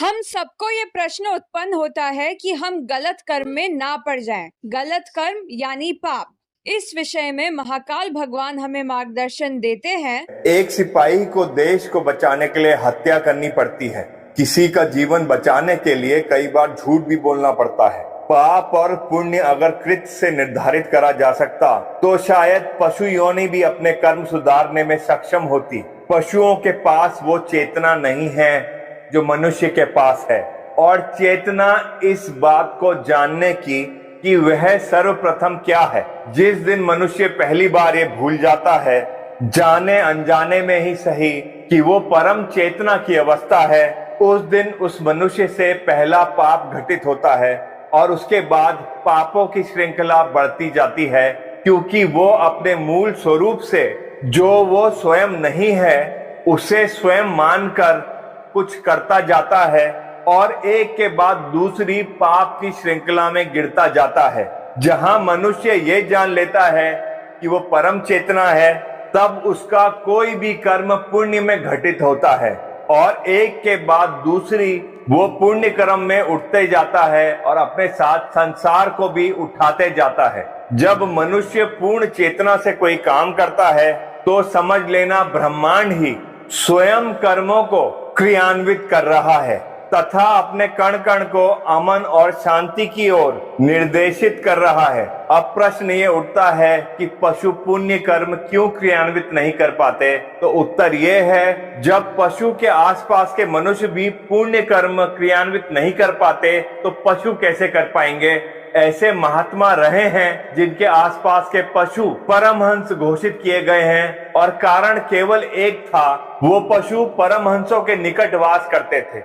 हम सबको ये प्रश्न उत्पन्न होता है कि हम गलत कर्म में ना पड़ जाएं। गलत कर्म यानी पाप। इस विषय में महाकाल भगवान हमें मार्गदर्शन देते हैं। एक सिपाही को देश को बचाने के लिए हत्या करनी पड़ती है। किसी का जीवन बचाने के लिए कई बार झूठ भी बोलना पड़ता है। पाप और पुण्य अगर कृत्य से निर्धारित करा जा सकता तो शायद पशु योनि भी अपने कर्म सुधारने में सक्षम होती। पशुओं के पास वो चेतना नहीं है जो मनुष्य के पास है, और चेतना इस बात को जानने की कि वह सर्वप्रथम क्या है। जिस दिन मनुष्य पहली बार ये भूल जाता है, जाने अनजाने में ही सही, कि वो परम चेतना की अवस्था है, उस दिन उस मनुष्य से पहला पाप घटित होता है और उसके बाद पापों की श्रृंखला बढ़ती जाती है, क्योंकि वो अपने मूल स्वरूप से जो वो स्वयं नहीं है उसे स्वयं मानकर कुछ करता जाता है और एक के बाद दूसरी पाप की श्रृंखला में गिरता जाता है। जहां मनुष्य ये जान लेता है कि वो परम चेतना है, तब उसका कोई भी कर्म पुण्य में घटित होता है और एक के बाद दूसरी वो पुण्य कर्म में उठते जाता है और अपने साथ संसार को भी उठाते जाता है। जब मनुष्य पूर्ण चेतना से कोई काम करता है तो समझ लेना ब्रह्मांड ही स्वयं कर्मों को क्रियान्वित कर रहा है तथा अपने कण कण को अमन और शांति की ओर निर्देशित कर रहा है। अब प्रश्न ये उठता है कि पशु पुण्य कर्म क्यों क्रियान्वित नहीं कर पाते? तो उत्तर ये है, जब पशु के आसपास के मनुष्य भी पुण्य कर्म क्रियान्वित नहीं कर पाते तो पशु कैसे कर पाएंगे? ऐसे महात्मा रहे हैं जिनके आसपास के पशु परमहंस घोषित किए गए हैं और कारण केवल एक था, वो पशु परमहंसों के निकट वास करते थे।